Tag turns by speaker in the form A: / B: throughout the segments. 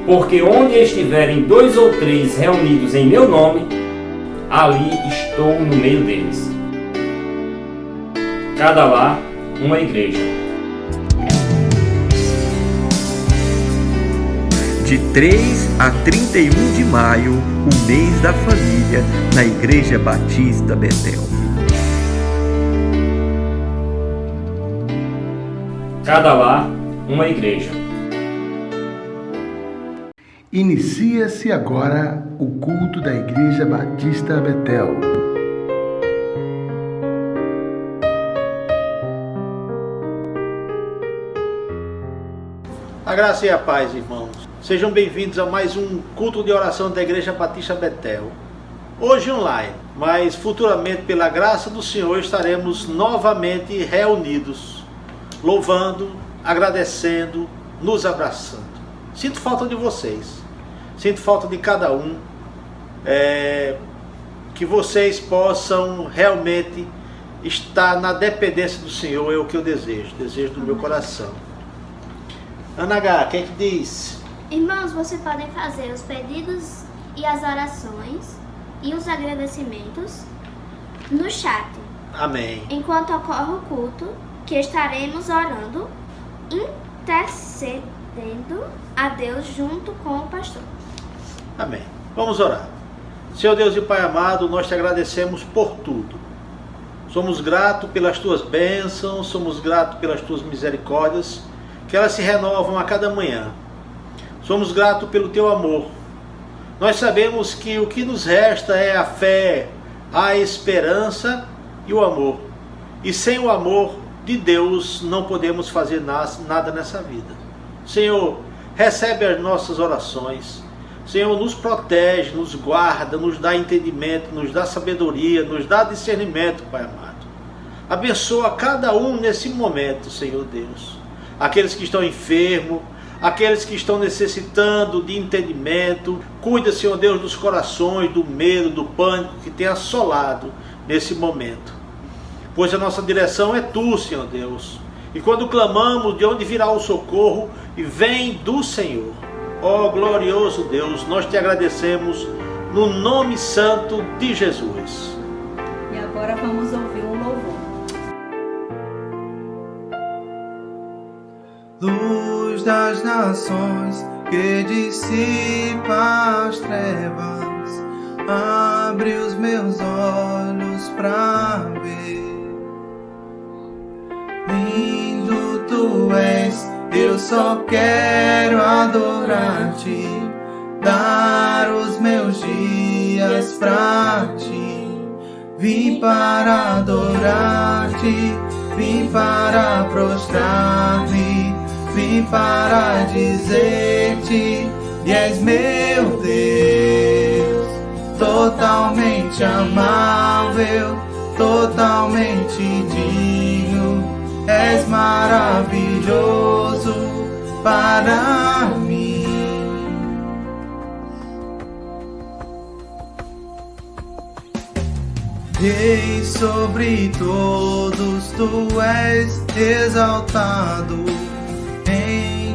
A: Porque onde estiverem 2 ou 3 reunidos em meu nome, ali estou no meio deles. Cada lar, uma igreja.
B: De 3 a 31 de maio, o mês da família, na Igreja Batista Betel.
A: Cada lar, uma igreja.
C: Inicia-se agora o culto da Igreja Batista Betel.
D: A graça e a paz, irmãos. Sejam bem-vindos a mais um culto de oração da Igreja Batista Betel. Hoje online, mas futuramente, pela graça do Senhor, estaremos novamente reunidos, louvando, agradecendo, nos abraçando. Sinto falta de vocês, sinto falta de cada um, que vocês possam realmente estar na dependência do Senhor, é o que eu desejo do meu coração. Ana H, quem que diz?
E: Irmãos, vocês podem fazer os pedidos e as orações e os agradecimentos no chat.
D: Amém.
E: Enquanto ocorre o culto, que estaremos orando, intercedendo a Deus junto com o pastor.
D: Amém. Vamos orar. Senhor Deus e Pai amado, nós te agradecemos por tudo. Somos gratos pelas tuas bênçãos, somos gratos pelas tuas misericórdias, que elas se renovam a cada manhã. Somos gratos pelo teu amor. Nós sabemos que o que nos resta é a fé, a esperança e o amor. E sem o amor de Deus não podemos fazer nada nessa vida. Senhor, recebe as nossas orações. Senhor, nos protege, nos guarda, nos dá entendimento, nos dá sabedoria, nos dá discernimento, Pai amado. Abençoa cada um nesse momento, Senhor Deus. Aqueles que estão enfermos, aqueles que estão necessitando de entendimento. Cuida, Senhor Deus, dos corações, do medo, do pânico que tem assolado nesse momento. Pois a nossa direção é Tu, Senhor Deus. E quando clamamos, de onde virá o socorro? E vem do Senhor. Ó glorioso Deus, nós te agradecemos no nome santo de Jesus.
F: E agora vamos ouvir um louvor.
G: Luz das nações que dissipa as trevas, abre os meus olhos pra ver. Lindo Tu és, eu só quero adorar-te, dar os meus dias pra Ti. Vim para adorar-te, vim para prostrar-me, vim para dizer-te, e és meu Deus, totalmente amável, totalmente digno, és maravilhoso para mim. Rei sobre todos, Tu és exaltado,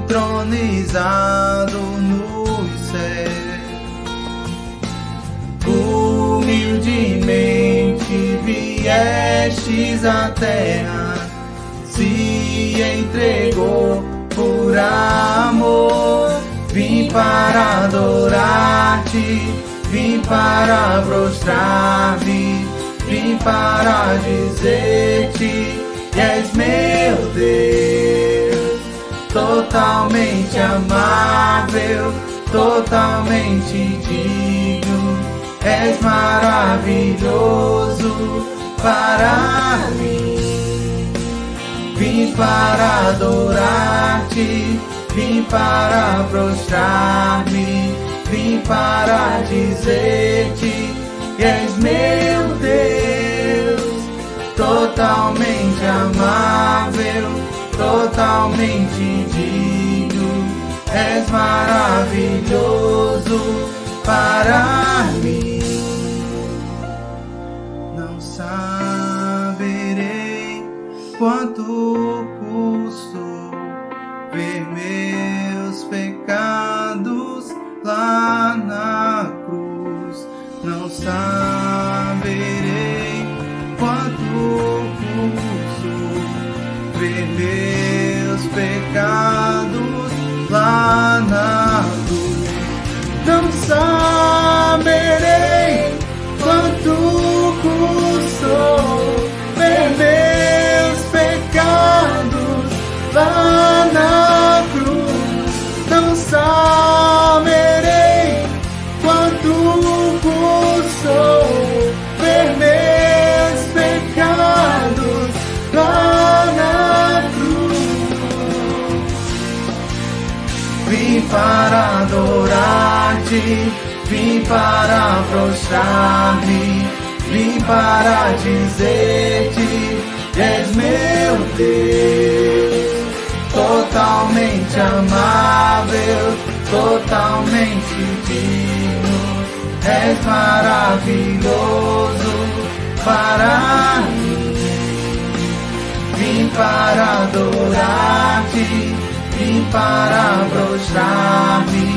G: entronizado nos céus. Humildemente viestes à terra, se entregou por amor. Vim para adorar-te, vim para prostrar-me, vim para dizer-te, és meu Deus, totalmente amável, totalmente digno, és maravilhoso para mim. Vim para adorar-te, vim para prostrar-me, vim para dizer-te, és meu Deus, totalmente amável, totalmente digno, és maravilhoso para mim. Não saberei quanto custo ver meus pecados lá na cruz. Não saberei quanto custou ver meus pecados lá na cruz. Não saberei quanto custou ver meus pecados lá na cruz. Não saberei quanto custou ver meus pecados lá na cruz. Vim para adorar-te, vim para prostrar-me, vim para dizer-te, és meu Deus, totalmente amável, totalmente digno, és maravilhoso para mim. Vim para adorar-te, vim para prostrar-me,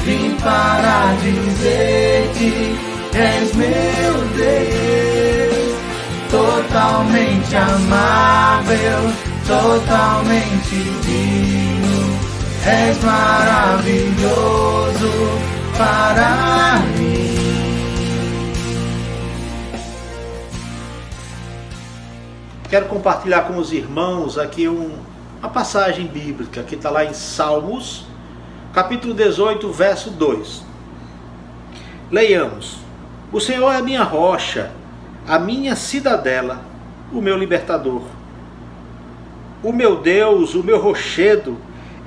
G: vim para dizer-te, és meu Deus, totalmente amável, totalmente digno, és maravilhoso para mim.
D: Quero compartilhar com os irmãos aqui uma passagem bíblica que está lá em Salmos, capítulo 18, verso 2. Leiamos. O Senhor é a minha rocha, a minha cidadela, o meu libertador. O meu Deus, o meu rochedo,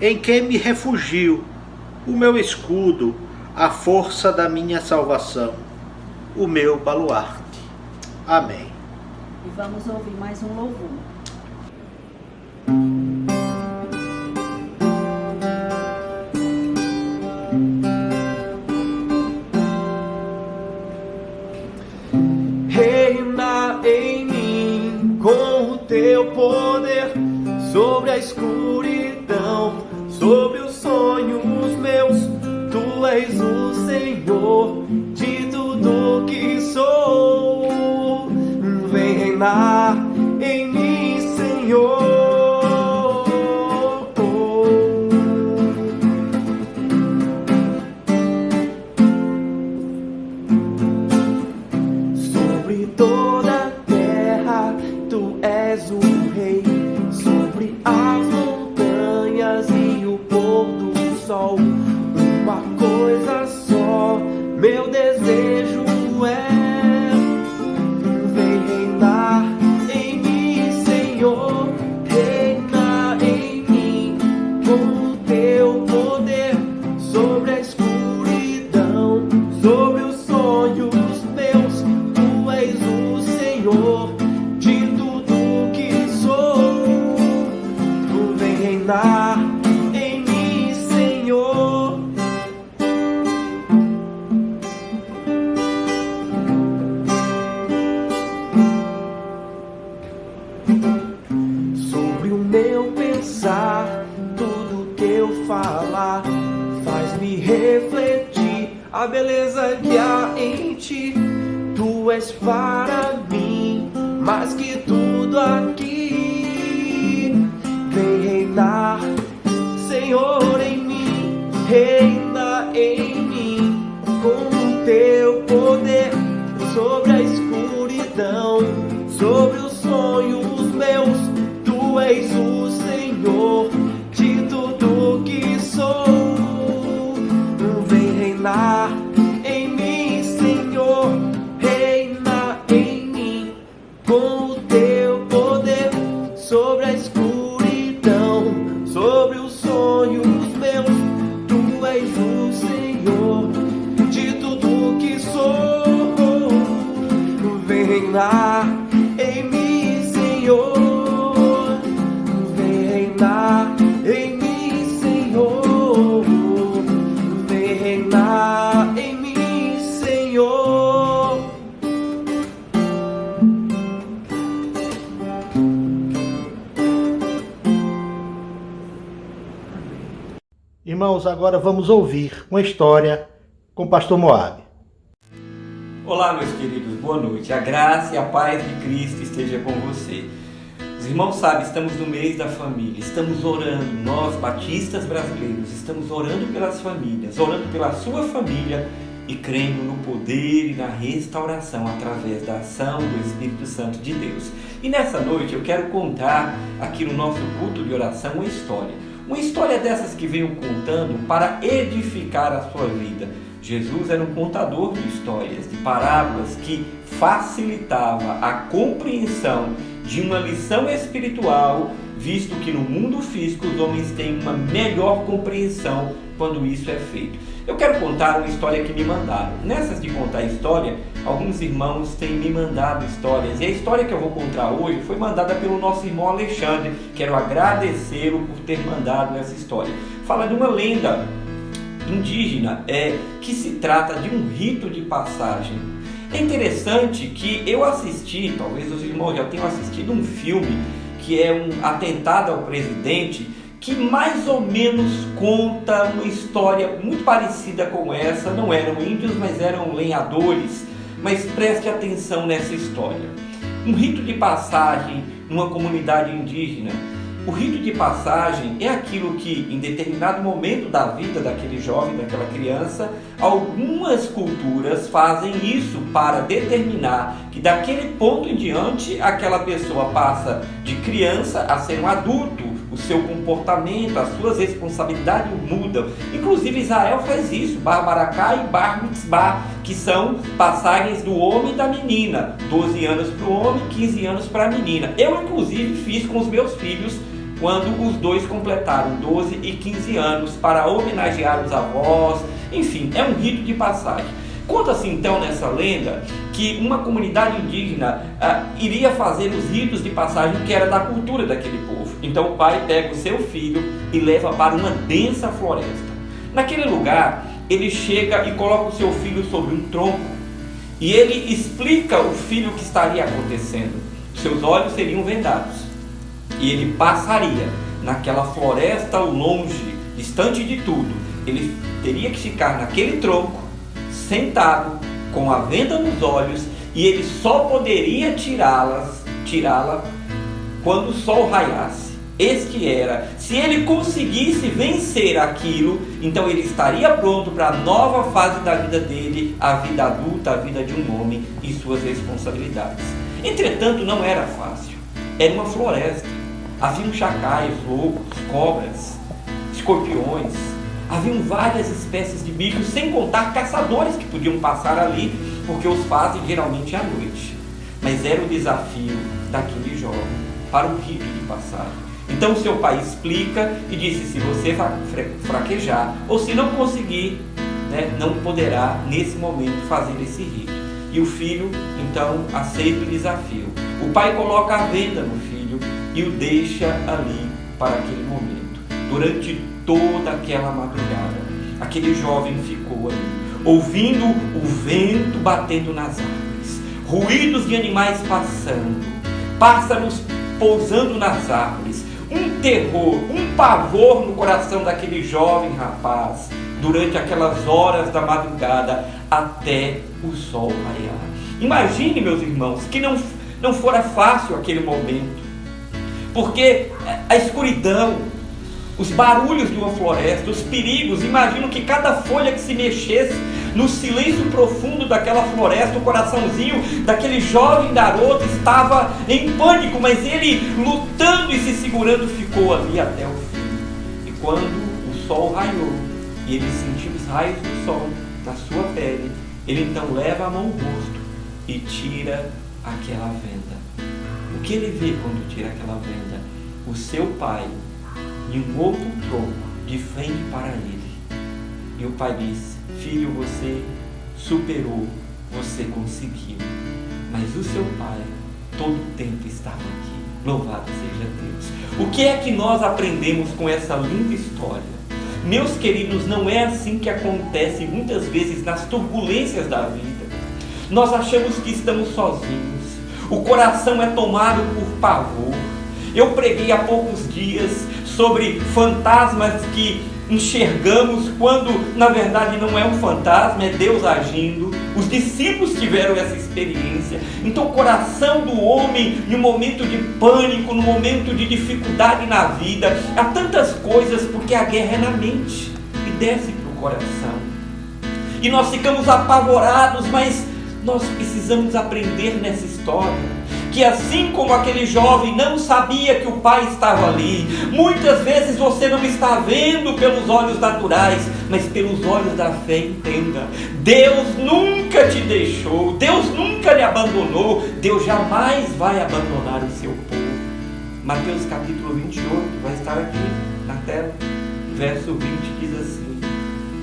D: em quem me refugio, o meu escudo, a força da minha salvação, o meu baluarte. Amém.
F: E vamos ouvir mais um louvor.
G: Reina em mim com o teu poder, sobre a escuridão, sobre os sonhos meus. Tu és o Senhor de tudo que sou. Vem reinar em mim, Senhor. Sobre toda a terra, tu és o Rei. Sobre as montanhas e o pôr do sol, uma coisa só, meu desejo é: vem reinar em mim, Senhor. Reina em mim com o teu poder, sobre a escuridão, sobre os sonhos meus. Tu és o Senhor de tudo que sou. Tu vem reinar em mim, Senhor. Sobre o meu pensar, tudo que eu falar, faz-me refletir a beleza que há em ti. Tu és para mim mais que tudo aqui. Vem reinar, Senhor, em mim. Reina em mim com o teu poder, sobre a escuridão, sobre os sonhos meus. Tu és o Senhor de tudo que sou. Vem reinar em mim, Senhor. Reina em mim com o teu poder, sobre a escuridão, sobre os sonhos meus. Tu és o Senhor de tudo que sou. Vem reinar em mim, Senhor.
D: irmãos, agora vamos ouvir uma história com o pastor Moab.
B: Olá, meus queridos, boa noite. A graça e a paz de Cristo esteja com você. Os irmãos sabem, estamos no mês da família, estamos orando, nós batistas brasileiros, estamos orando pelas famílias, orando pela sua família e crendo no poder e na restauração através da ação do Espírito Santo de Deus. E nessa noite eu quero contar aqui no nosso culto de oração uma história dessas que venho contando para edificar a sua vida. Jesus era um contador de histórias, de parábolas que facilitava a compreensão de uma lição espiritual, visto que no mundo físico os homens têm uma melhor compreensão quando isso é feito. Eu quero contar uma história que me mandaram. Nessas de contar a história, alguns irmãos têm me mandado histórias. E a história que eu vou contar hoje foi mandada pelo nosso irmão Alexandre. Quero agradecê-lo por ter mandado essa história. Fala de uma lenda indígena que se trata de um rito de passagem. É interessante que eu assisti, talvez os irmãos já tenham assistido um filme que é um atentado ao presidente, que mais ou menos conta uma história muito parecida com essa. Não eram índios, mas eram lenhadores. Mas preste atenção nessa história. Um rito de passagem numa comunidade indígena. O rito de passagem é aquilo que, em determinado momento da vida daquele jovem, daquela criança, algumas culturas fazem isso para determinar que daquele ponto em diante aquela pessoa passa de criança a ser um adulto. O seu comportamento, as suas responsabilidades mudam. Inclusive Israel faz isso, Bar Baracá e Bar Mitzvah, que são passagens do homem e da menina. 12 anos para o homem, 15 anos para a menina. Eu inclusive fiz com os meus filhos quando os dois completaram 12 e 15 anos, para homenagear os avós. Enfim, é um rito de passagem. Conta-se então nessa lenda que uma comunidade indígena iria fazer os ritos de passagem que era da cultura daquele povo. Então o pai pega o seu filho e leva para uma densa floresta. Naquele lugar, ele chega e coloca o seu filho sobre um tronco e ele explica ao filho o que estaria acontecendo. Seus olhos seriam vendados e ele passaria naquela floresta longe, distante de tudo. Ele teria que ficar naquele tronco, sentado, com a venda nos olhos, e ele só poderia tirá-la quando o sol raiasse. Este era, se ele conseguisse vencer aquilo, então ele estaria pronto para a nova fase da vida dele, a vida adulta, a vida de um homem e suas responsabilidades. Entretanto, não era fácil. Era uma floresta. Haviam chacais, lobos, cobras, escorpiões. Haviam várias espécies de bichos, sem contar caçadores que podiam passar ali, porque os fazem geralmente à noite. Mas era o desafio daquele jovem para o rito de passagem. Então seu pai explica e disse: se você fraquejar ou se não conseguir, não poderá nesse momento fazer esse rito. E o filho então aceita o desafio. O pai coloca a venda no filho e o deixa ali para aquele momento. Durante toda aquela madrugada, aquele jovem ficou ali, ouvindo o vento batendo nas árvores, ruídos de animais passando, pássaros pousando nas árvores, um terror, um pavor no coração daquele jovem rapaz, durante aquelas horas da madrugada até o sol raiar. Imagine, meus irmãos, que não fora fácil aquele momento, porque a escuridão, os barulhos de uma floresta, os perigos, imagino que cada folha que se mexesse no silêncio profundo daquela floresta, o coraçãozinho daquele jovem garoto estava em pânico, mas ele, lutando e se segurando, ficou ali até o fim. E quando o sol raiou e ele sentiu os raios do sol na sua pele, ele então leva a mão ao rosto e tira aquela venda. O que ele vê quando tira aquela venda? O seu pai e um outro tronco de frente para ele. E o pai disse: filho, você superou, você conseguiu. Mas o seu pai todo o tempo estava aqui. Louvado seja Deus. O que é que nós aprendemos com essa linda história? Meus queridos, não é assim que acontece muitas vezes nas turbulências da vida. Nós achamos que estamos sozinhos. O coração é tomado por pavor. Eu preguei há poucos dias sobre fantasmas que enxergamos quando na verdade não é um fantasma, é Deus agindo. Os discípulos tiveram essa experiência. Então o coração do homem, no momento de pânico, no momento de dificuldade na vida, há tantas coisas, porque a guerra é na mente e desce para o coração. E nós ficamos apavorados, mas nós precisamos aprender nessa história que assim como aquele jovem não sabia que o pai estava ali, muitas vezes você não está vendo pelos olhos naturais, mas pelos olhos da fé. Entenda, Deus nunca te deixou, Deus nunca lhe abandonou, Deus jamais vai abandonar o seu povo. Mateus capítulo 28, vai estar aqui na tela, verso 20 diz assim: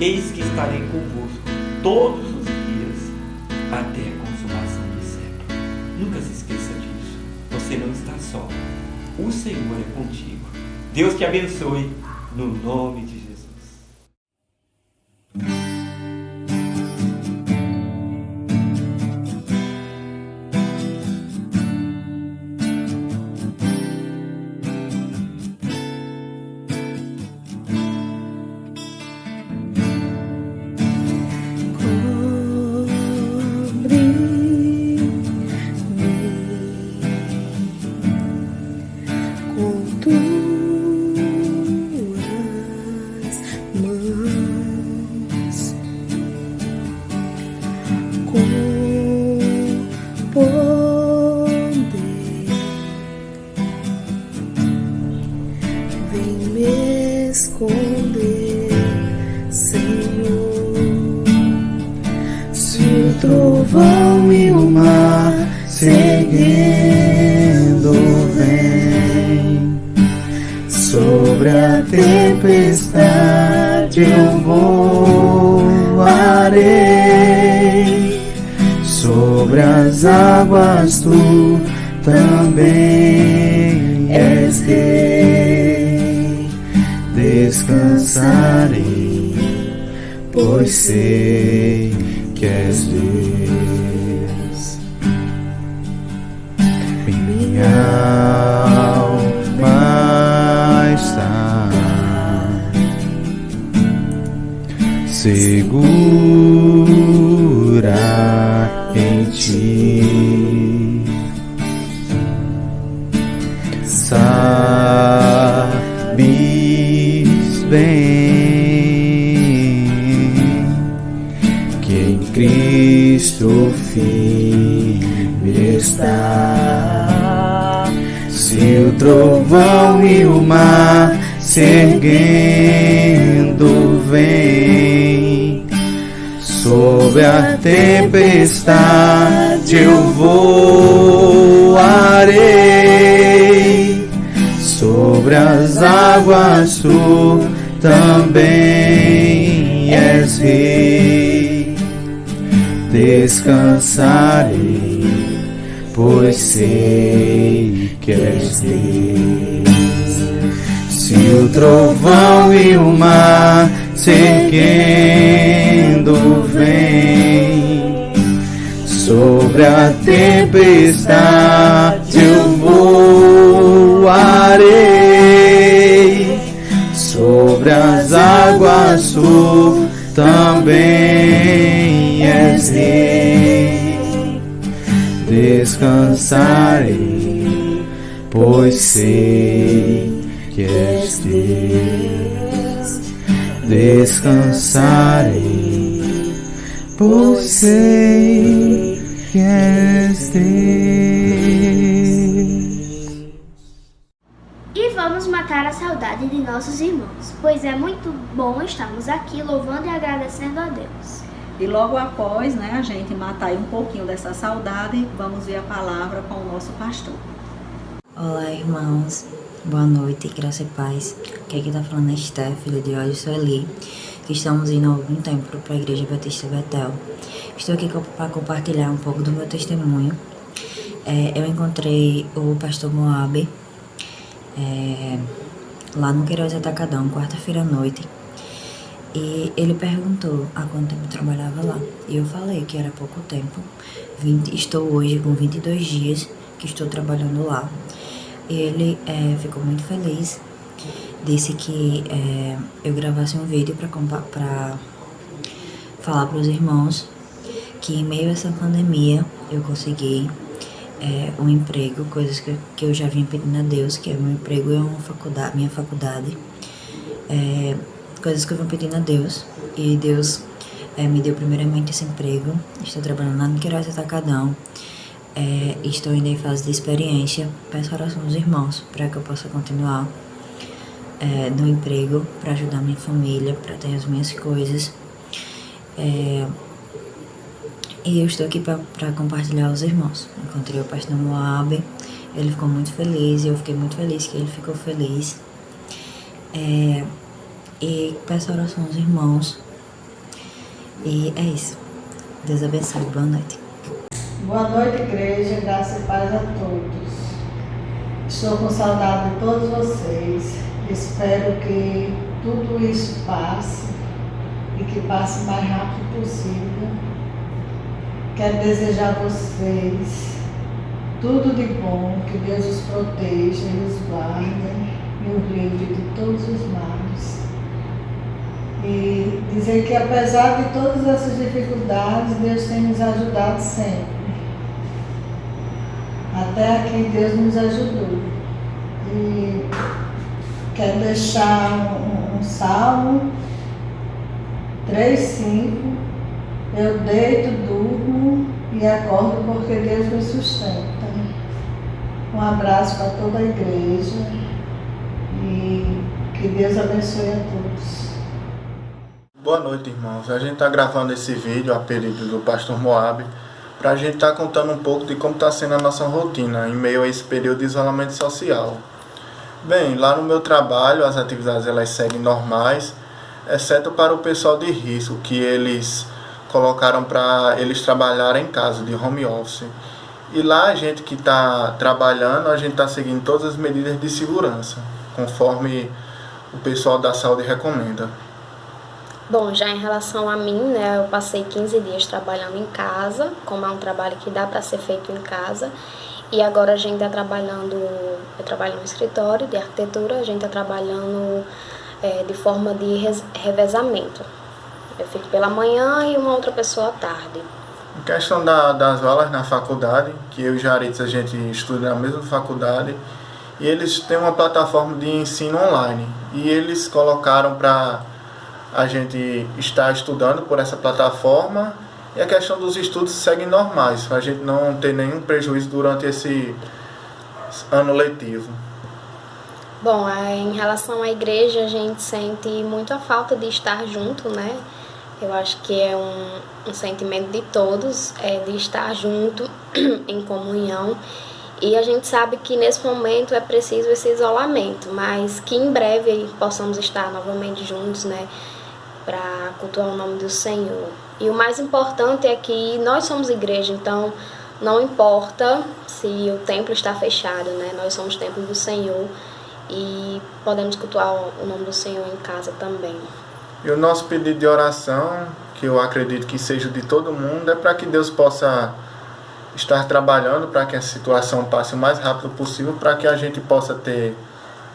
B: eis que estarei convosco todos os dias até a consumação do século. Nunca se esqueça disso. Você não está só. O Senhor é contigo. Deus te abençoe no nome de Jesus.
G: Trovão e o mar seguindo vem, sobre a tempestade eu voarei, sobre as águas tu também és rei, descansarei, pois sei que és Deus. Minha alma está segura em ti, sabes bem que em Cristo firme está. Se o trovão e o mar se erguendo vem, sobre a tempestade eu voarei, sobre as águas tu também és rei, descansarei, pois sei que és Deus. Se o trovão e o mar se erguendo vem, sobre a tempestade eu voarei, sobre as águas tu também és rei, descansarei, pois sei que és Deus. Descansarei, pois sei que és Deus.
E: E vamos matar a saudade de nossos irmãos, pois é muito bom estarmos aqui louvando e agradecendo a Deus.
F: E logo após, a gente matar aí um pouquinho dessa saudade, vamos ver a palavra com o nosso pastor.
H: Olá, irmãos. Boa noite, graça e paz. Aqui tá falando é Esther, filha de Ódio Sueli, que estamos indo há algum tempo para a Igreja Batista Betel. Estou aqui para compartilhar um pouco do meu testemunho. Eu encontrei o pastor Moab lá no Queiroz Atacadão, quarta-feira à noite. E ele perguntou há quanto tempo eu trabalhava lá. E eu falei que era pouco tempo. Estou hoje com 22 dias que estou trabalhando lá. E ele ficou muito feliz disse que eu gravasse um vídeo para falar para os irmãos que em meio a essa pandemia eu consegui um emprego, coisas que eu já vinha pedindo a Deus, que meu emprego é minha faculdade, coisas que eu venho pedindo a Deus, e Deus me deu primeiramente esse emprego. Estou trabalhando lá no Queiroz Atacadão, estou ainda em fase de experiência. Peço oração aos irmãos para que eu possa continuar no emprego, para ajudar minha família, para ter as minhas coisas. E eu estou aqui para compartilhar aos irmãos. Encontrei o pastor Moab, ele ficou muito feliz, e eu fiquei muito feliz que ele ficou feliz. E peço oração aos irmãos. E é isso. Deus abençoe. Boa noite.
I: Boa noite, igreja. Graça e paz a todos. Estou com saudade de todos vocês. Espero que tudo isso passe e que passe o mais rápido possível. Quero desejar a vocês tudo de bom, que Deus os proteja e os guarde e os livre de todos os males. E dizer que apesar de todas essas dificuldades, Deus tem nos ajudado sempre. Até aqui Deus nos ajudou. E quero deixar um salmo 3:5. Eu deito, durmo e acordo porque Deus me sustenta. Um abraço para toda a igreja e que Deus abençoe a todos.
J: Boa noite, irmãos. A gente está gravando esse vídeo a pedido do pastor Moab para a gente estar contando um pouco de como está sendo a nossa rotina em meio a esse período de isolamento social. Bem, lá no meu trabalho as atividades elas seguem normais, exceto para o pessoal de risco, que eles colocaram para eles trabalharem em casa, de home office. E lá a gente que está trabalhando, a gente está seguindo todas as medidas de segurança, conforme o pessoal da saúde recomenda.
K: Bom, já em relação a mim, né, eu passei 15 dias trabalhando em casa, como é um trabalho que dá para ser feito em casa, e agora a gente está trabalhando, eu trabalho no escritório de arquitetura, a gente está trabalhando de forma de revezamento. Eu fico pela manhã e uma outra pessoa à tarde.
J: Em questão das aulas na faculdade, que eu e Jaritz a gente estuda na mesma faculdade, e eles têm uma plataforma de ensino online, e eles colocaram para a gente estar estudando por essa plataforma, e a questão dos estudos segue normais, para a gente não ter nenhum prejuízo durante esse ano letivo.
K: Bom, em relação à igreja, a gente sente muito a falta de estar junto, né? Eu acho que é um sentimento de todos, de estar junto, em comunhão. E a gente sabe que nesse momento é preciso esse isolamento, mas que em breve possamos estar novamente juntos, né? Para cultuar o nome do Senhor. E o mais importante é que nós somos igreja, então não importa se o templo está fechado, né? Nós somos templo do Senhor e podemos cultuar o nome do Senhor em casa também.
J: E o nosso pedido de oração, que eu acredito que seja de todo mundo, é para que Deus possa estar trabalhando para que a situação passe o mais rápido possível, para que a gente possa ter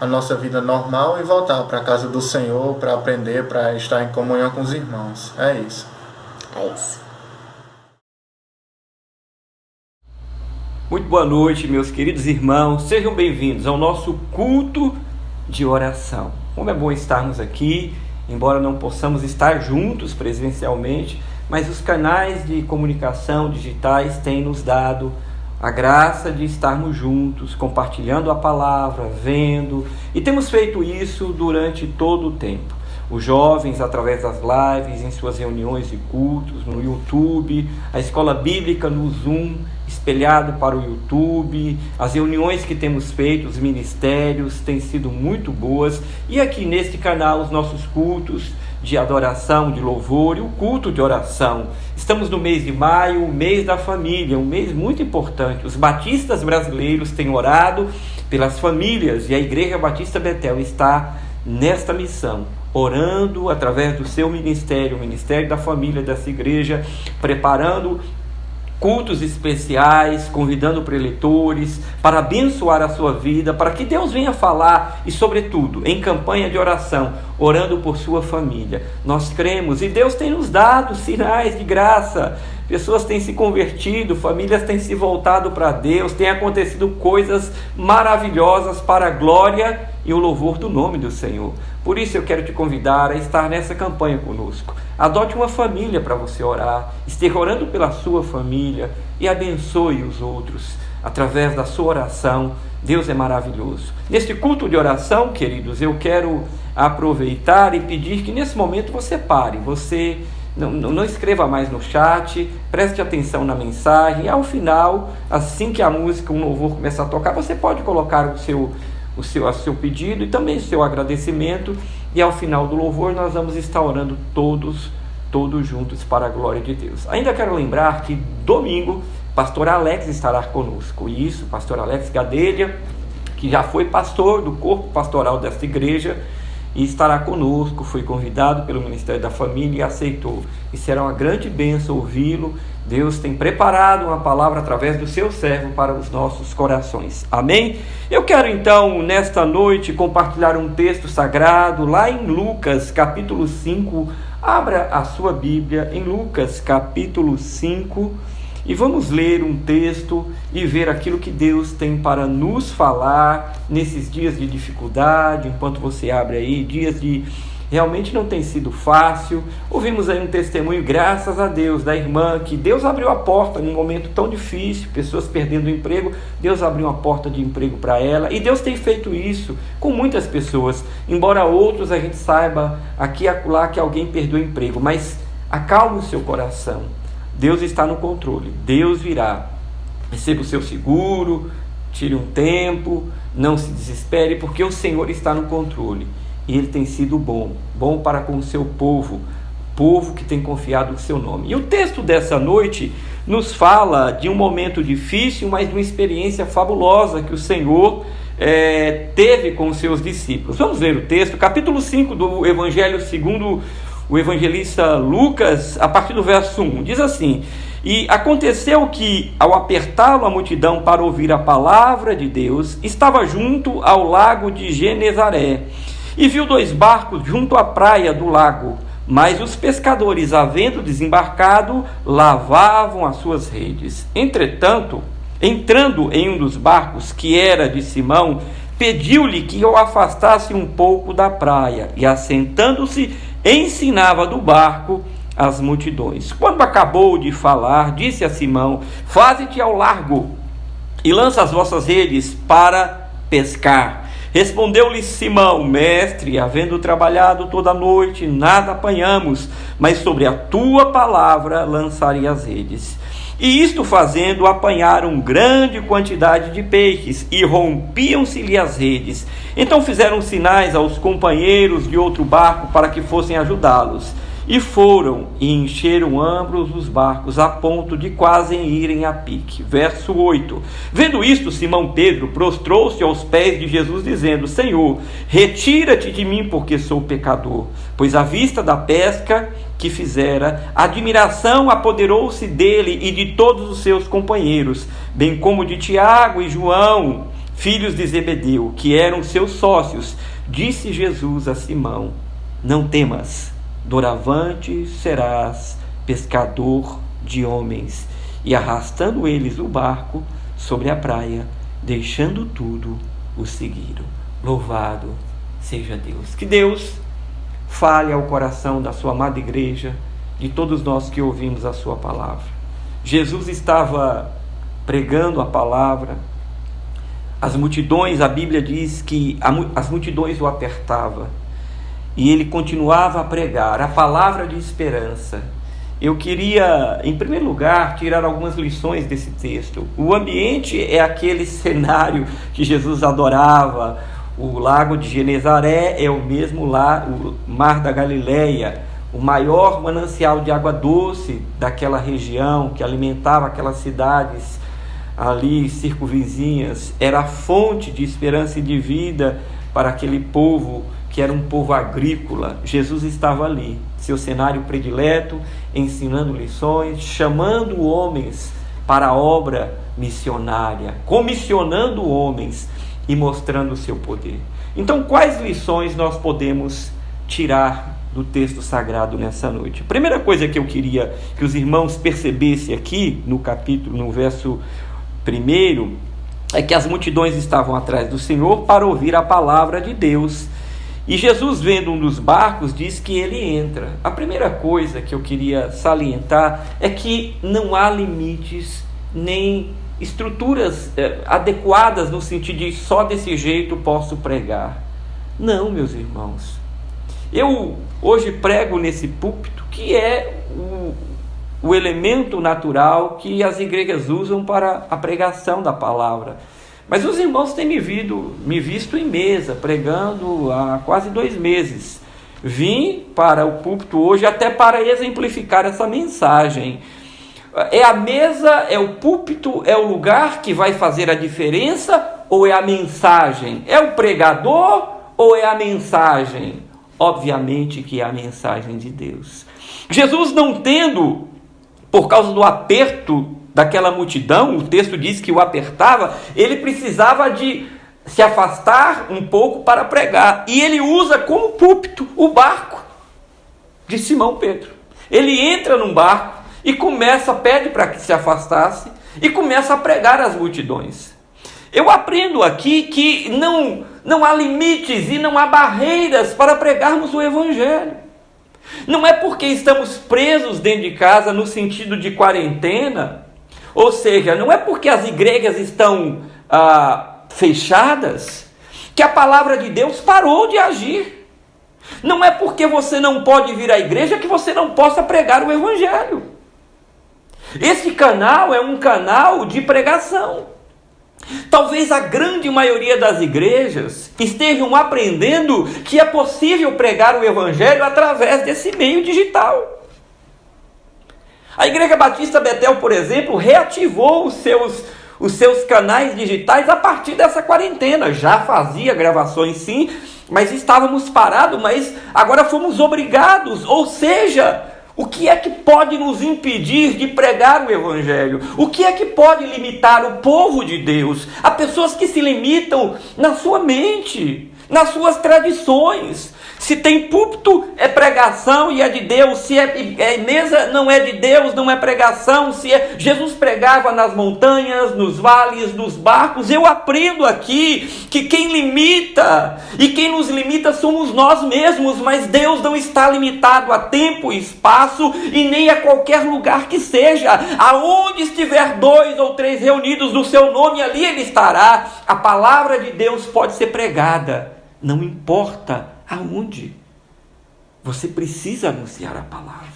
J: a nossa vida normal e voltar para a casa do Senhor, para aprender, para estar em comunhão com os irmãos. É isso.
K: É isso.
B: Muito boa noite, meus queridos irmãos. Sejam bem-vindos ao nosso culto de oração. Como é bom estarmos aqui, embora não possamos estar juntos presencialmente, mas os canais de comunicação digitais têm nos dado a graça de estarmos juntos, compartilhando a palavra, vendo, e temos feito isso durante todo o tempo. Os jovens, através das lives, em suas reuniões e cultos, no YouTube, a escola bíblica no Zoom, espelhado para o YouTube, as reuniões que temos feito, os ministérios, têm sido muito boas, e aqui neste canal os nossos cultos de adoração, de louvor e o culto de oração. Estamos no mês de maio, o mês da família, um mês muito importante. Os batistas brasileiros têm orado pelas famílias e a Igreja Batista Betel está nesta missão, orando através do seu ministério, o Ministério da Família dessa igreja, preparando cultos especiais, convidando preletores para abençoar a sua vida, para que Deus venha falar e, sobretudo, em campanha de oração, orando por sua família. Nós cremos e Deus tem nos dado sinais de graça. Pessoas têm se convertido, famílias têm se voltado para Deus, têm acontecido coisas maravilhosas para a glória e o louvor do nome do Senhor. Por isso eu quero te convidar a estar nessa campanha conosco. Adote uma família para você orar, esteja orando pela sua família e abençoe os outros através da sua oração. Deus é maravilhoso. Neste culto de oração, queridos, eu quero aproveitar e pedir que nesse momento você pare, você não escreva mais no chat, preste atenção na mensagem. Ao final, assim que a música, um louvor começar a tocar, você pode colocar o seu pedido e também o seu agradecimento, e ao final do louvor nós vamos estar orando todos juntos para a glória de Deus. Ainda quero lembrar que domingo pastor Alex estará conosco. Isso, pastor Alex Gadelha, que já foi pastor do corpo pastoral desta igreja, e estará conosco, foi convidado pelo Ministério da Família e aceitou. E será uma grande bênção ouvi-lo. Deus tem preparado uma palavra através do seu servo para os nossos corações. Amém? Eu quero então, nesta noite, compartilhar um texto sagrado lá em Lucas, capítulo 5. Abra a sua Bíblia em Lucas, capítulo 5. E vamos ler um texto e ver aquilo que Deus tem para nos falar nesses dias de dificuldade, enquanto você abre aí, dias de realmente não tem sido fácil. Ouvimos aí um testemunho, graças a Deus, da irmã, que Deus abriu a porta num momento tão difícil, pessoas perdendo o emprego, Deus abriu uma porta de emprego para ela, e Deus tem feito isso com muitas pessoas, embora outros a gente saiba aqui e acolá que alguém perdeu o emprego, mas acalme o seu coração. Deus está no controle, Deus virá. Receba o seu seguro, tire um tempo, não se desespere, porque o Senhor está no controle. E Ele tem sido bom para com o seu povo que tem confiado no seu nome. E o texto dessa noite nos fala de um momento difícil, mas de uma experiência fabulosa que o Senhor teve com os seus discípulos. Vamos ver o texto, capítulo 5 do Evangelho segundo o evangelista Lucas, a partir do verso 1, diz assim: E aconteceu que, ao apertá-lo a multidão para ouvir a palavra de Deus, estava junto ao lago de Genezaré, e viu 2 barcos junto à praia do lago, mas os pescadores, havendo desembarcado, lavavam as suas redes. Entretanto, entrando em um dos barcos, que era de Simão, pediu-lhe que o afastasse um pouco da praia, e assentando-se, ensinava do barco as multidões. Quando acabou de falar, disse a Simão: Faze-te ao largo e lança as vossas redes para pescar. Respondeu-lhe Simão: Mestre, havendo trabalhado toda a noite, nada apanhamos, mas sobre a tua palavra lançarei as redes. E isto fazendo, apanharam grande quantidade de peixes, e rompiam-se-lhe as redes. Então fizeram sinais aos companheiros de outro barco para que fossem ajudá-los. E foram e encheram ambos os barcos, a ponto de quase irem a pique. Verso 8. Vendo isto, Simão Pedro prostrou-se aos pés de Jesus, dizendo: Senhor, retira-te de mim, porque sou pecador. Pois à vista da pesca que fizera, a admiração apoderou-se dele e de todos os seus companheiros, bem como de Tiago e João, filhos de Zebedeu, que eram seus sócios. Disse Jesus a Simão: Não temas, doravante serás pescador de homens. E arrastando eles o barco sobre a praia, deixando tudo, o seguiram. Louvado seja Deus. Que Deus fale ao coração da sua amada igreja, de todos nós que ouvimos a sua palavra. Jesus estava pregando a palavra, as multidões, a Bíblia diz que as multidões o apertavam, e ele continuava a pregar a palavra de esperança. Eu queria, em primeiro lugar, tirar algumas lições desse texto. O ambiente é aquele cenário que Jesus adorava. O lago de Genezaré é o mesmo lá, o Mar da Galileia, o maior manancial de água doce daquela região, que alimentava aquelas cidades ali circunvizinhas. Era a fonte de esperança e de vida para aquele povo, que era um povo agrícola. Jesus estava ali, seu cenário predileto, ensinando lições, chamando homens para a obra missionária, comissionando homens e mostrando o seu poder. Então, quais lições nós podemos tirar do texto sagrado nessa noite? A primeira coisa que eu queria que os irmãos percebessem aqui no capítulo, no verso 1, é que as multidões estavam atrás do Senhor para ouvir a palavra de Deus. E Jesus, vendo um dos barcos, diz que ele entra. A primeira coisa que eu queria salientar é que não há limites nem estruturas adequadas no sentido de só desse jeito posso pregar. Não, meus irmãos. Eu hoje prego nesse púlpito, que é o elemento natural que as igrejas usam para a pregação da palavra. Mas os irmãos têm me visto em mesa, pregando há quase 2 meses. Vim para o púlpito hoje até para exemplificar essa mensagem. É a mesa, é o púlpito, é o lugar que vai fazer a diferença, ou é a mensagem? É o pregador ou é a mensagem? Obviamente que é a mensagem de Deus. Jesus, não tendo, por causa do aperto daquela multidão, o texto diz que o apertava, ele precisava de se afastar um pouco para pregar. E ele usa como púlpito o barco de Simão Pedro. Ele entra num barco e pede para que se afastasse e começa a pregar às multidões. Eu aprendo aqui que não há limites e não há barreiras para pregarmos o Evangelho. Não é porque estamos presos dentro de casa no sentido de quarentena, ou seja, não é porque as igrejas estão fechadas que a palavra de Deus parou de agir. Não é porque você não pode vir à igreja que você não possa pregar o Evangelho. Esse canal é um canal de pregação. Talvez a grande maioria das igrejas estejam aprendendo que é possível pregar o Evangelho através desse meio digital. A Igreja Batista Betel, por exemplo, reativou os seus canais digitais a partir dessa quarentena. Já fazia gravações sim, mas estávamos parados, mas agora fomos obrigados. Ou seja, o que é que pode nos impedir de pregar o Evangelho? O que é que pode limitar o povo de Deus? Há pessoas que se limitam na sua mente, nas suas tradições. Se tem púlpito, é pregação e é de Deus. Se é mesa, não é de Deus, não é pregação. Jesus pregava nas montanhas, nos vales, nos barcos. Eu aprendo aqui que quem limita e quem nos limita somos nós mesmos, mas Deus não está limitado a tempo e espaço e nem a qualquer lugar que seja. Aonde estiver 2 ou 3 reunidos no seu nome, ali ele estará. A palavra de Deus pode ser pregada, não importa aonde. Você precisa anunciar a palavra.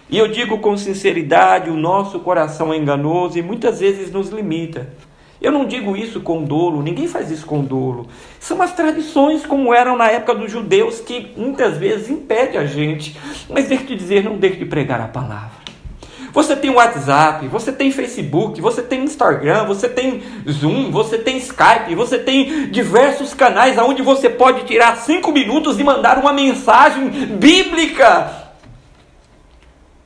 B: E eu digo com sinceridade, o nosso coração é enganoso e muitas vezes nos limita. Eu não digo isso com dolo, ninguém faz isso com dolo. São as tradições como eram na época dos judeus que muitas vezes impede a gente. Mas deixa eu te dizer, não deixe de pregar a palavra. Você tem WhatsApp, você tem Facebook, você tem Instagram, você tem Zoom, você tem Skype, você tem diversos canais onde você pode tirar 5 minutos e mandar uma mensagem bíblica.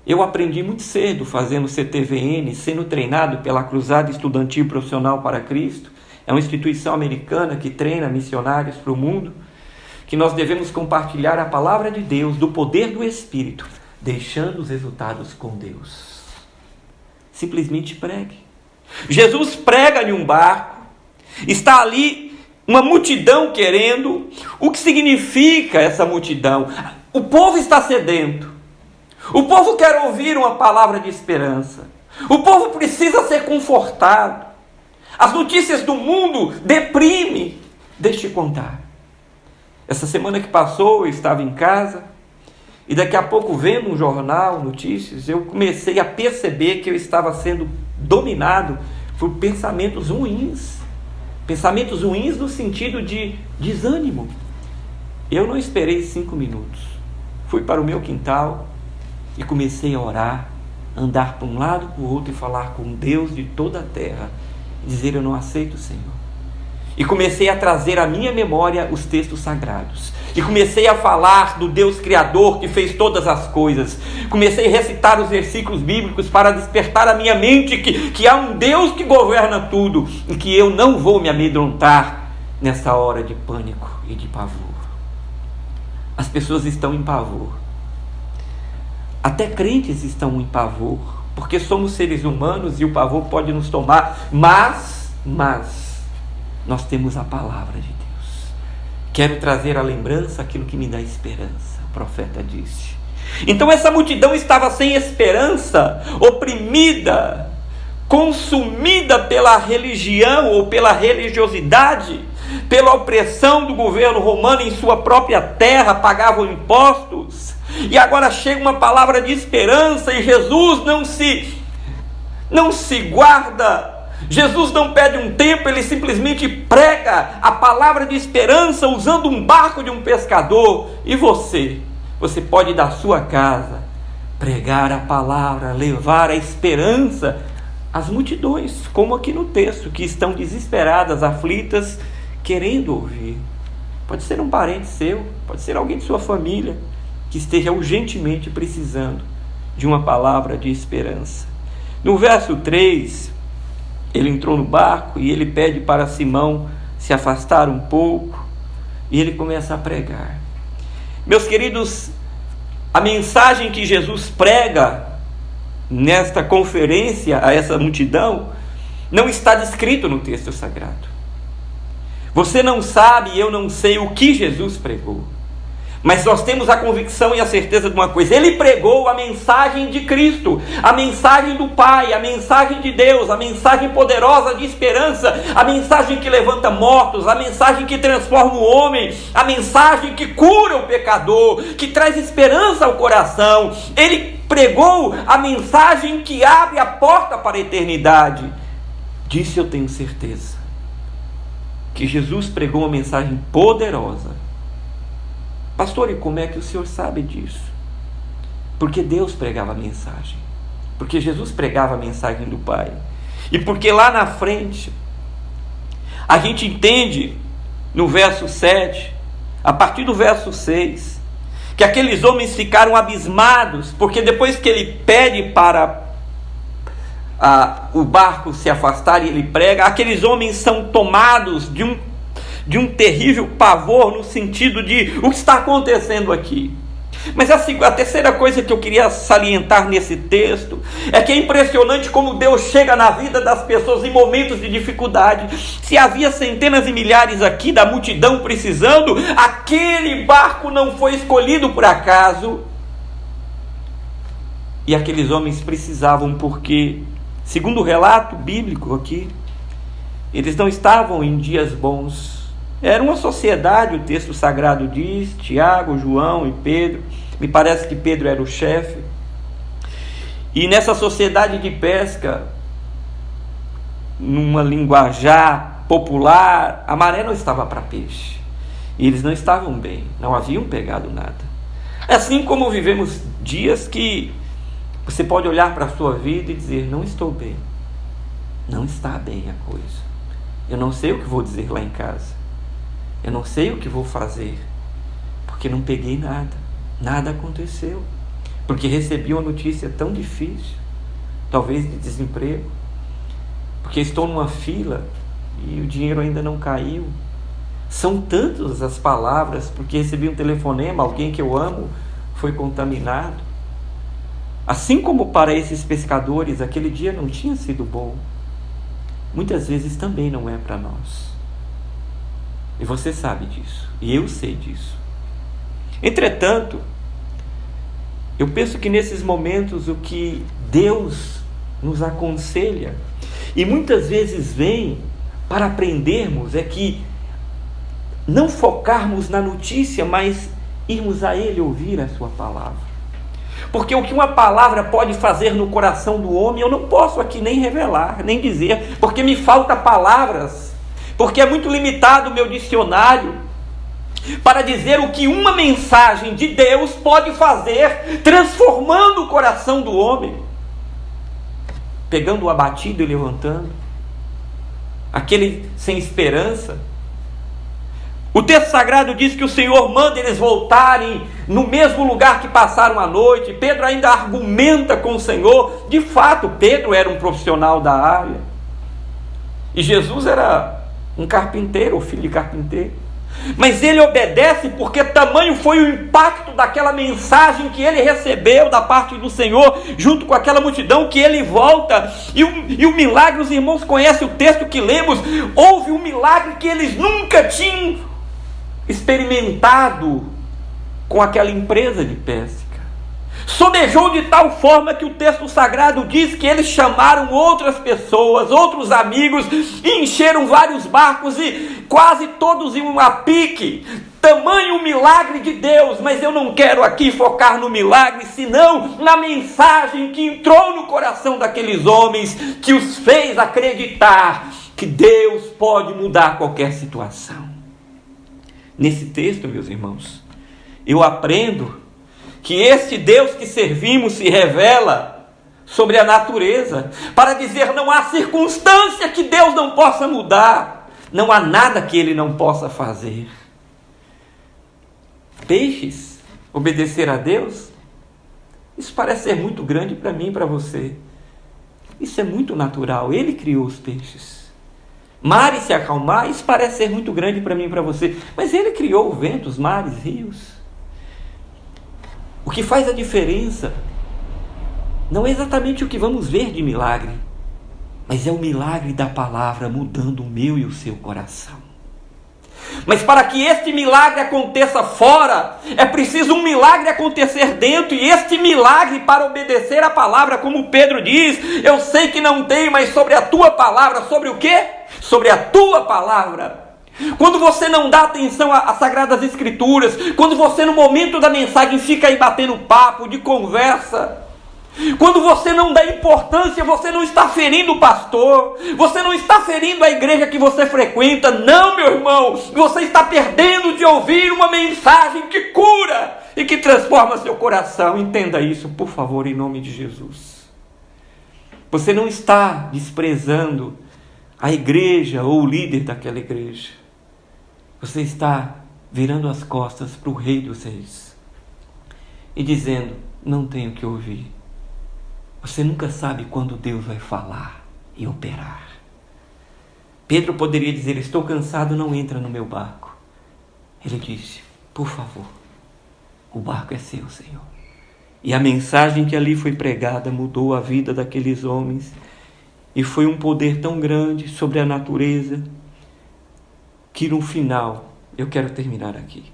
B: Eu aprendi muito cedo fazendo CTVN, sendo treinado pela Cruzada Estudantil Profissional para Cristo. É uma instituição americana que treina missionários para o mundo, que nós devemos compartilhar a palavra de Deus, do poder do Espírito, deixando os resultados com Deus. Simplesmente pregue. Jesus prega em um barco, está ali uma multidão querendo. O que significa essa multidão? O povo está sedento, o povo quer ouvir uma palavra de esperança, o povo precisa ser confortado. As notícias do mundo deprimem. Deixa eu te contar, essa semana que passou eu estava em casa e daqui a pouco, vendo um jornal, notícias, eu comecei a perceber que eu estava sendo dominado por pensamentos ruins. Pensamentos ruins no sentido de desânimo. Eu não esperei 5 minutos. Fui para o meu quintal e comecei a orar, andar para um lado para o outro e falar com Deus de toda a terra. Dizer, eu não aceito, Senhor. e comecei a trazer à minha memória os textos sagrados. E comecei a falar do Deus Criador que fez todas as coisas. Comecei a recitar os versículos bíblicos para despertar a minha mente que há um Deus que governa tudo e que eu não vou me amedrontar nessa hora de pânico e de pavor. As pessoas estão em pavor. Até crentes estão em pavor, porque somos seres humanos e o pavor pode nos tomar, mas nós temos a palavra de Deus. Quero trazer à lembrança aquilo que me dá esperança, o profeta disse. Então essa multidão estava sem esperança, oprimida, consumida pela religião ou pela religiosidade, pela opressão do governo romano em sua própria terra, pagavam impostos. E agora chega uma palavra de esperança e Jesus não se guarda. Jesus não pede um tempo, ele simplesmente prega a palavra de esperança usando um barco de um pescador. E você pode da sua casa pregar a palavra, levar a esperança às multidões, como aqui no texto, que estão desesperadas, aflitas, querendo ouvir. Pode ser um parente seu, pode ser alguém de sua família que esteja urgentemente precisando de uma palavra de esperança. No verso 3, ele entrou no barco e ele pede para Simão se afastar um pouco e ele começa a pregar. Meus queridos, a mensagem que Jesus prega nesta conferência a essa multidão não está descrito no texto sagrado. Você não sabe e eu não sei o que Jesus pregou, mas nós temos a convicção e a certeza de uma coisa: ele pregou a mensagem de Cristo, a mensagem do Pai, a mensagem de Deus, a mensagem poderosa de esperança, a mensagem que levanta mortos, a mensagem que transforma o homem, a mensagem que cura o pecador, que traz esperança ao coração. Ele pregou a mensagem que abre a porta para a eternidade. Disso eu tenho certeza, que Jesus pregou uma mensagem poderosa. Pastor, e como é que o senhor sabe disso? Porque Deus pregava a mensagem, porque Jesus pregava a mensagem do Pai, e porque lá na frente a gente entende no verso 7, a partir do verso 6, que aqueles homens ficaram abismados, porque depois que ele pede para o barco se afastar e ele prega, aqueles homens são tomados de um terrível pavor, no sentido de: o que está acontecendo aqui? Mas a terceira coisa que eu queria salientar nesse texto é que é impressionante como Deus chega na vida das pessoas em momentos de dificuldade. Se havia centenas e milhares aqui da multidão precisando, aquele barco não foi escolhido por acaso. E aqueles homens precisavam porque, segundo o relato bíblico aqui, eles não estavam em dias bons. Era uma sociedade, o texto sagrado diz, Tiago, João e Pedro. Me parece que Pedro era o chefe. E nessa sociedade de pesca, numa linguajar popular, a maré não estava para peixe. E eles não estavam bem, não haviam pegado nada. Assim como vivemos dias que você pode olhar para a sua vida e dizer: não estou bem, não está bem a coisa. Eu não sei o que vou dizer lá em casa. Eu não sei o que vou fazer, porque não peguei nada, nada aconteceu, porque recebi uma notícia tão difícil, talvez de desemprego, porque estou numa fila e o dinheiro ainda não caiu. São tantas as palavras, porque recebi um telefonema, alguém que eu amo foi contaminado. Assim como para esses pescadores aquele dia não tinha sido bom, muitas vezes também não é para nós. E você sabe disso, e eu sei disso. Entretanto, eu penso que nesses momentos o que Deus nos aconselha, e muitas vezes vem para aprendermos, é que não focarmos na notícia, mas irmos a Ele ouvir a sua palavra. Porque o que uma palavra pode fazer no coração do homem, eu não posso aqui nem revelar, nem dizer, porque me faltam palavras, porque é muito limitado o meu dicionário para dizer o que uma mensagem de Deus pode fazer, transformando o coração do homem, pegando o abatido e levantando, aquele sem esperança. O texto sagrado diz que o Senhor manda eles voltarem no mesmo lugar que passaram a noite. Pedro ainda argumenta com o Senhor. De fato, Pedro era um profissional da área. E Jesus era um carpinteiro, o filho de carpinteiro. Mas ele obedece porque tamanho foi o impacto daquela mensagem que ele recebeu da parte do Senhor, junto com aquela multidão, que ele volta. E o milagre, os irmãos conhecem o texto que lemos. Houve um milagre que eles nunca tinham experimentado com aquela empresa de pesca. Sonejou de tal forma que o texto sagrado diz que eles chamaram outras pessoas, outros amigos, e encheram vários barcos, e quase todos iam a pique. Tamanho milagre de Deus. Mas eu não quero aqui focar no milagre, senão na mensagem que entrou no coração daqueles homens, que os fez acreditar que Deus pode mudar qualquer situação. Nesse texto, meus irmãos, eu aprendo que este Deus que servimos se revela sobre a natureza, para dizer: não há circunstância que Deus não possa mudar, não há nada que Ele não possa fazer. Peixes, obedecer a Deus, isso parece ser muito grande para mim e para você. Isso é muito natural, Ele criou os peixes. Mares se acalmar, isso parece ser muito grande para mim e para você, mas Ele criou o vento, os mares, rios. O que faz a diferença não é exatamente o que vamos ver de milagre, mas é o milagre da palavra mudando o meu e o seu coração. Mas para que este milagre aconteça fora, é preciso um milagre acontecer dentro. E este milagre, para obedecer a palavra, como Pedro diz: eu sei que não tenho, mas sobre a tua palavra. Sobre o quê? Sobre a tua palavra. Quando você não dá atenção às Sagradas Escrituras, quando você no momento da mensagem fica aí batendo papo, de conversa, quando você não dá importância, você não está ferindo o pastor, você não está ferindo a igreja que você frequenta. Não, meu irmão, você está perdendo de ouvir uma mensagem que cura e que transforma seu coração. Entenda isso, por favor, em nome de Jesus. Você não está desprezando a igreja ou o líder daquela igreja. Você está virando as costas para o Rei dos Reis e dizendo: não tenho que ouvir. Você nunca sabe quando Deus vai falar e operar. Pedro poderia dizer: estou cansado, não entra no meu barco. Ele disse: por favor, o barco é seu, Senhor. E a mensagem que ali foi pregada mudou a vida daqueles homens, e foi um poder tão grande sobre a natureza, que no final, eu quero terminar aqui,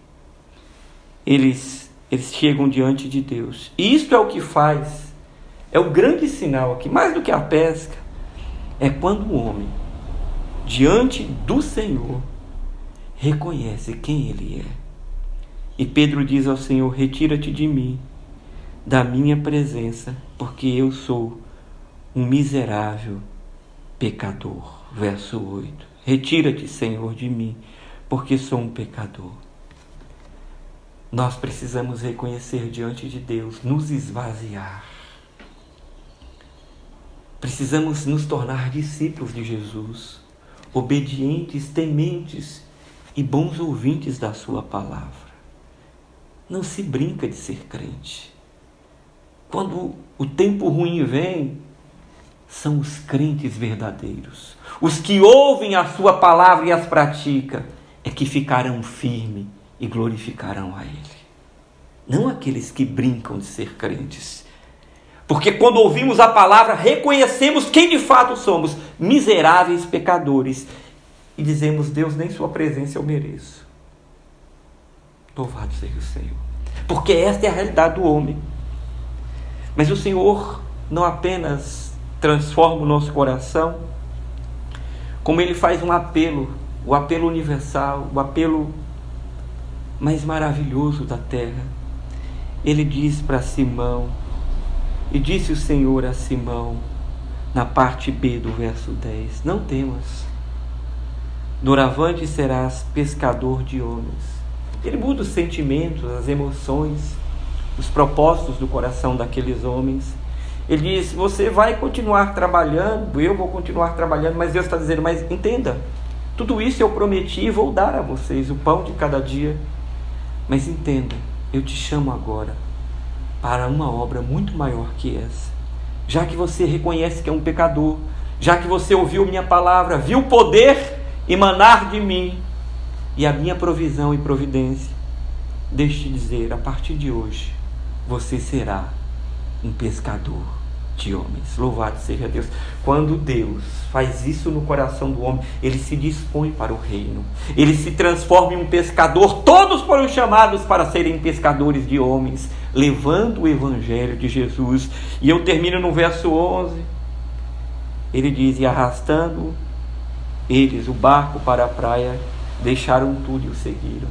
B: eles chegam diante de Deus. E isto é o que faz, é o grande sinal aqui, mais do que a pesca, é quando o homem, diante do Senhor, reconhece quem Ele é. E Pedro diz ao Senhor: retira-te de mim, da minha presença, porque eu sou um miserável pecador. Verso 8. Retira-te, Senhor, de mim, porque sou um pecador. Nós precisamos reconhecer diante de Deus, nos esvaziar. Precisamos nos tornar discípulos de Jesus, obedientes, tementes e bons ouvintes da sua palavra. Não se brinca de ser crente. Quando o tempo ruim vem, são os crentes verdadeiros, os que ouvem a sua palavra e as praticam, é que ficarão firmes e glorificarão a Ele. Não aqueles que brincam de ser crentes. Porque quando ouvimos a palavra, reconhecemos quem de fato somos, miseráveis pecadores, e dizemos: Deus, nem sua presença eu mereço. Louvado seja o Senhor. Porque esta é a realidade do homem. Mas o Senhor não apenas transforma o nosso coração, como Ele faz um apelo, o apelo universal, o apelo mais maravilhoso da terra. Ele diz para Simão, e disse o Senhor a Simão, na parte B do verso 10, não temas, doravante serás pescador de homens. Ele muda os sentimentos, as emoções, os propósitos do coração daqueles homens, Ele diz, você vai continuar trabalhando, eu vou continuar trabalhando, mas Deus está dizendo, mas entenda, tudo isso eu prometi e vou dar a vocês, o pão de cada dia. Mas entenda, eu te chamo agora para uma obra muito maior que essa. Já que você reconhece que é um pecador, já que você ouviu minha palavra, viu o poder emanar de mim e a minha provisão e providência, deixe-te dizer, a partir de hoje, você será um pescador de homens. Louvado seja Deus. Quando Deus faz isso no coração do homem, ele se dispõe para o reino. Ele se transforma em um pescador. Todos foram chamados para serem pescadores de homens, levando o evangelho de Jesus. E eu termino no verso 11. Ele diz, e arrastando eles o barco para a praia, deixaram tudo e o seguiram.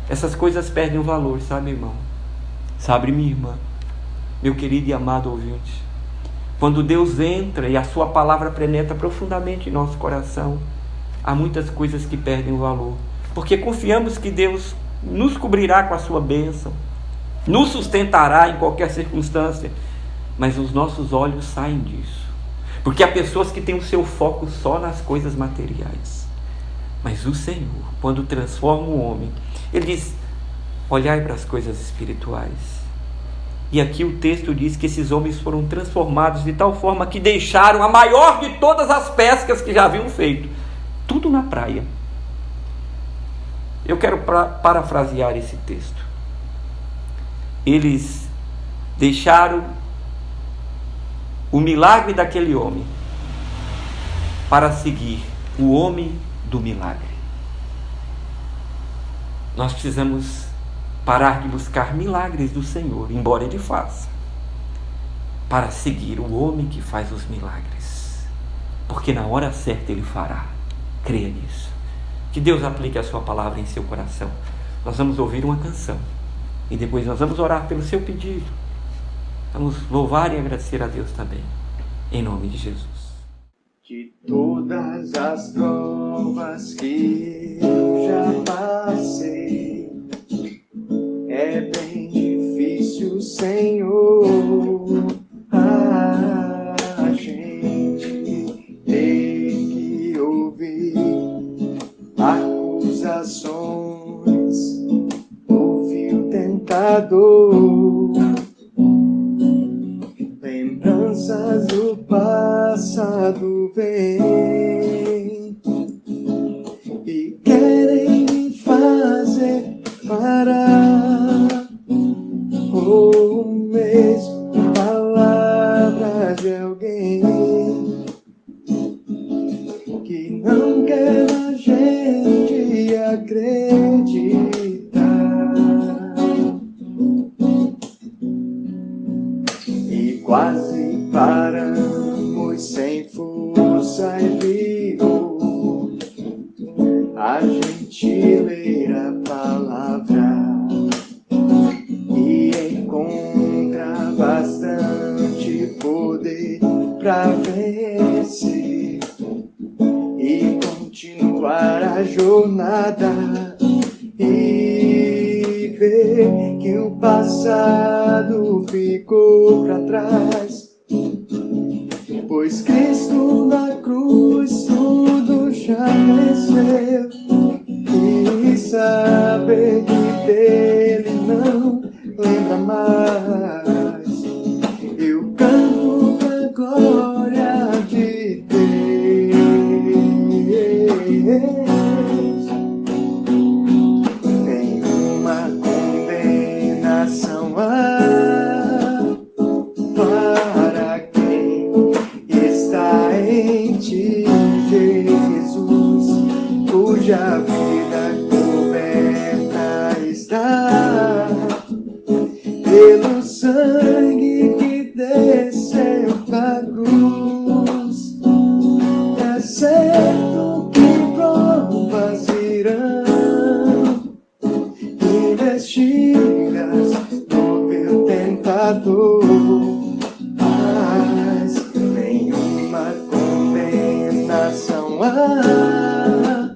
B: Essas coisas perdem o valor, sabe, irmão? Sabe, minha irmã? Meu querido e amado ouvinte, quando Deus entra e a sua palavra penetra profundamente em nosso coração, há muitas coisas que perdem o valor, porque confiamos que Deus nos cobrirá com a sua bênção, nos sustentará em qualquer circunstância, mas os nossos olhos saem disso, porque há pessoas que têm o seu foco só nas coisas materiais. Mas o Senhor, quando transforma o homem, Ele diz, olhai para as coisas espirituais. E aqui o texto diz que esses homens foram transformados de tal forma que deixaram a maior de todas as pescas que já haviam feito, tudo na praia. Eu quero parafrasear esse texto. Eles deixaram o milagre daquele homem para seguir o homem do milagre. Nós precisamos parar de buscar milagres do Senhor, embora Ele faça, para seguir o homem que faz os milagres, porque na hora certa Ele fará. Creia nisso. Que Deus aplique a sua palavra em seu coração. Nós vamos ouvir uma canção e depois nós vamos orar pelo seu pedido. Vamos louvar e agradecer a Deus também, em nome de Jesus.
G: De todas as provas que eu já passei, é bem difícil, Senhor, a gente ter que ouvir acusações, ouvir o tentador, lembranças do passado vêm e querem me fazer parar, ou mesmo palavras de alguém que não quer a gente acreditar, e quase paramos sem força e vigor a gente ler a palavra e encontra bastante poder para vencer e continuar a jornada e ver que o passado ficou para trás, pois Cristo na cruz tudo já venceu, e saber que dele não lembra mais. Eu canto pra glória de Deus. Nenhuma condenação há para quem está em ti, Jesus, cuja vida coberta está pelo sangue que desceu da cruz. É certo que provas virão, investidas no meu tentador, mas nenhuma condenação há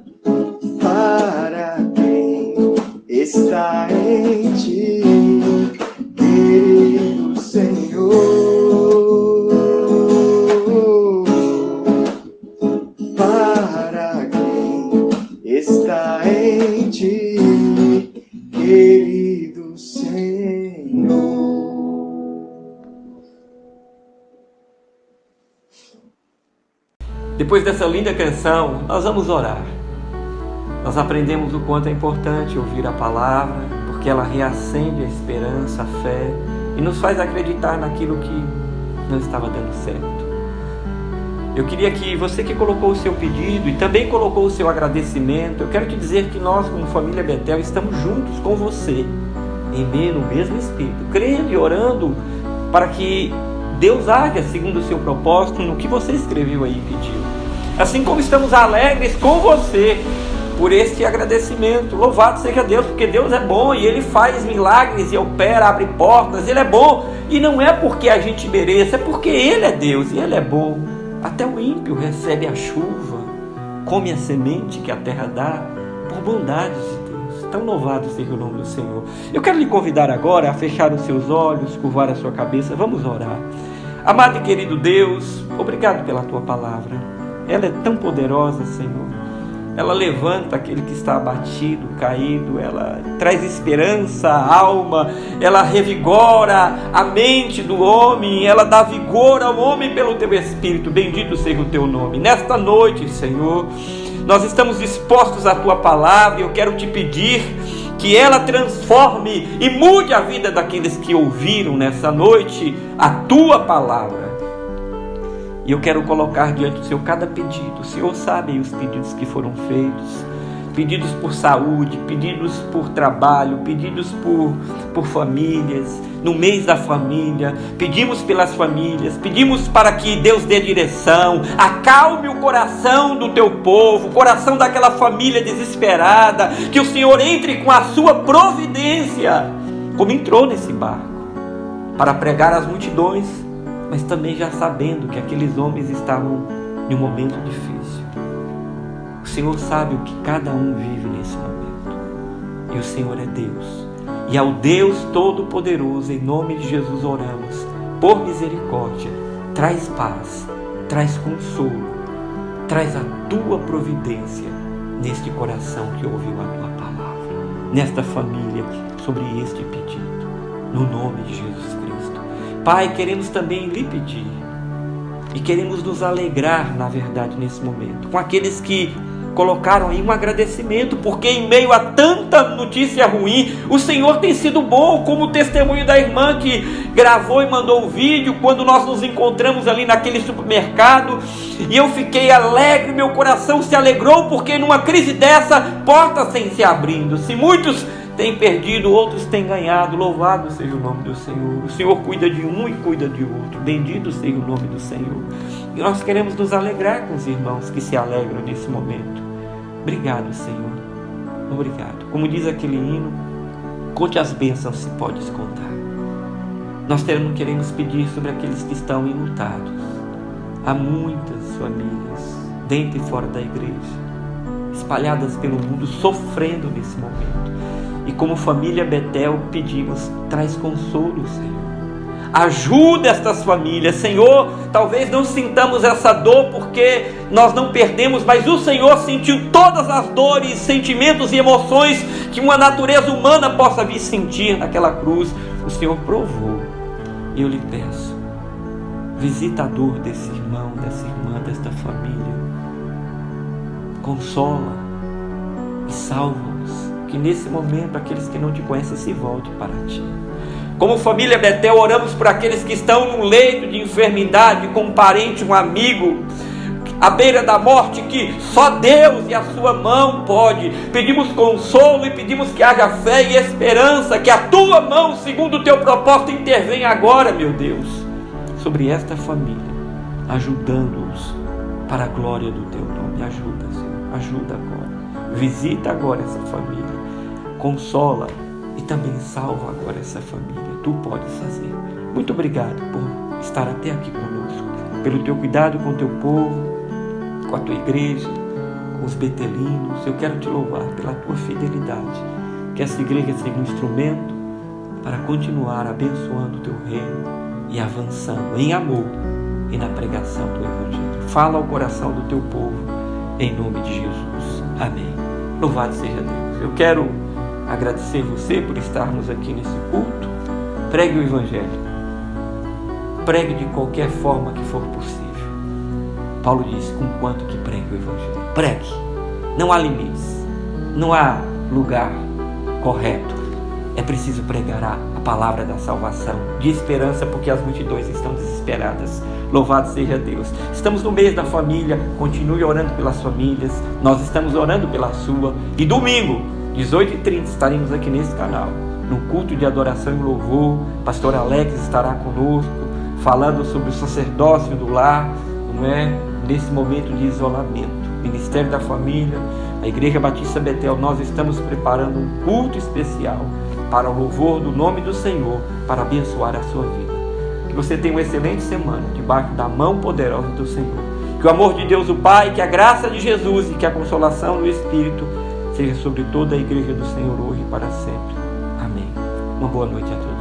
G: para quem está em ti, querido Senhor.
B: Depois dessa linda canção, nós vamos orar. Nós aprendemos o quanto é importante ouvir a palavra, porque ela reacende a esperança, a fé e nos faz acreditar naquilo que não estava dando certo. Eu queria que você que colocou o seu pedido e também colocou o seu agradecimento, eu quero te dizer que nós, como família Betel, estamos juntos com você, em meio no mesmo Espírito, crendo e orando para que Deus haja segundo o seu propósito no que você escreveu aí e pediu. Assim como estamos alegres com você por este agradecimento. Louvado seja Deus, porque Deus é bom e Ele faz milagres e opera, abre portas. Ele é bom e não é porque a gente mereça, é porque Ele é Deus e Ele é bom. Até o ímpio recebe a chuva, come a semente que a terra dá por bondade de Deus. Tão louvado seja o nome do Senhor. Eu quero lhe convidar agora a fechar os seus olhos, curvar a sua cabeça. Vamos orar. Amado e querido Deus, obrigado pela Tua palavra. Ela é tão poderosa, Senhor. Ela levanta aquele que está abatido, caído, ela traz esperança à alma, ela revigora a mente do homem, ela dá vigor ao homem pelo Teu Espírito. Bendito seja o Teu nome. Nesta noite, Senhor, nós estamos dispostos à Tua palavra e eu quero te pedir que ela transforme e mude a vida daqueles que ouviram nessa noite a Tua palavra. E eu quero colocar diante do Senhor cada pedido. O Senhor sabe os pedidos que foram feitos. Pedidos por saúde, pedidos por trabalho, pedidos por famílias, no mês da família. Pedimos pelas famílias, pedimos para que Deus dê direção, acalme o coração do Teu povo, o coração daquela família desesperada, que o Senhor entre com a Sua providência, como entrou nesse barco, para pregar às multidões, mas também já sabendo que aqueles homens estavam em um momento difícil. O Senhor sabe o que cada um vive nesse momento. E o Senhor é Deus. E ao Deus Todo-Poderoso, em nome de Jesus oramos, por misericórdia, traz paz, traz consolo, traz a Tua providência neste coração que ouviu a Tua palavra, nesta família, sobre este pedido, no nome de Jesus Cristo. Pai, queremos também lhe pedir e queremos nos alegrar, na verdade, nesse momento, com aqueles que colocaram aí um agradecimento, porque em meio a tanta notícia ruim, o Senhor tem sido bom, como o testemunho da irmã que gravou e mandou um vídeo, quando nós nos encontramos ali naquele supermercado, e eu fiquei alegre, meu coração se alegrou, porque numa crise dessa, portas têm se abrindo. Se muitos têm perdido, outros têm ganhado. Louvado seja o nome do Senhor. O Senhor cuida de um e cuida de outro. Bendito seja o nome do Senhor. E nós queremos nos alegrar com os irmãos que se alegram nesse momento. Obrigado, Senhor. Obrigado. Como diz aquele hino, conte as bênçãos se podes contar. Nós queremos pedir sobre aqueles que estão enlutados. Há muitas famílias, dentro e fora da igreja, espalhadas pelo mundo, sofrendo nesse momento. E como família Betel, pedimos, traz consolo, Senhor. Ajuda estas famílias, Senhor. Talvez não sintamos essa dor porque nós não perdemos, mas o Senhor sentiu todas as dores, sentimentos e emoções que uma natureza humana possa vir sentir naquela cruz. O Senhor provou. E eu lhe peço, visita a dor desse irmão, dessa irmã, desta família. Consola e salva-os. Que nesse momento aqueles que não te conhecem se voltem para ti. Como família Betel, oramos por aqueles que estão num leito de enfermidade, com um parente, um amigo, à beira da morte, que só Deus e a sua mão pode. Pedimos consolo e pedimos que haja fé e esperança, que a tua mão, segundo o teu propósito, intervenha agora, meu Deus, sobre esta família, ajudando-os para a glória do teu nome. Ajuda, Senhor, ajuda agora. Visita agora essa família, consola e também salva agora essa família. Tu podes fazer. Muito obrigado por estar até aqui conosco, pelo teu cuidado com o teu povo, com a tua igreja, com os betelinos. Eu quero te louvar pela tua fidelidade, que essa igreja seja um instrumento para continuar abençoando o teu reino e avançando em amor e na pregação do Evangelho. Fala ao coração do teu povo, em nome de Jesus. Amém. Louvado seja Deus. Eu quero agradecer você por estarmos aqui nesse culto. Pregue o Evangelho. Pregue de qualquer forma que for possível. Paulo diz, com quanto que pregue o Evangelho. Pregue. Não há limites. Não há lugar correto. É preciso pregar a palavra da salvação, de esperança, porque as multidões estão desesperadas. Louvado seja Deus. Estamos no mês da família, continue orando pelas famílias, nós estamos orando pela sua. E domingo, 18h30, estaremos aqui nesse canal, no culto de adoração e louvor. Pastor Alex estará conosco, falando sobre o sacerdócio do lar, não é? Nesse momento de isolamento. Ministério da Família, a Igreja Batista Betel, nós estamos preparando um culto especial para o louvor do nome do Senhor, para abençoar a sua vida. Que você tenha uma excelente semana, debaixo da mão poderosa do Senhor. Que o amor de Deus o Pai, que a graça de Jesus e que a consolação do Espírito seja sobre toda a Igreja do Senhor hoje e para sempre. Amém. Uma boa noite a todos.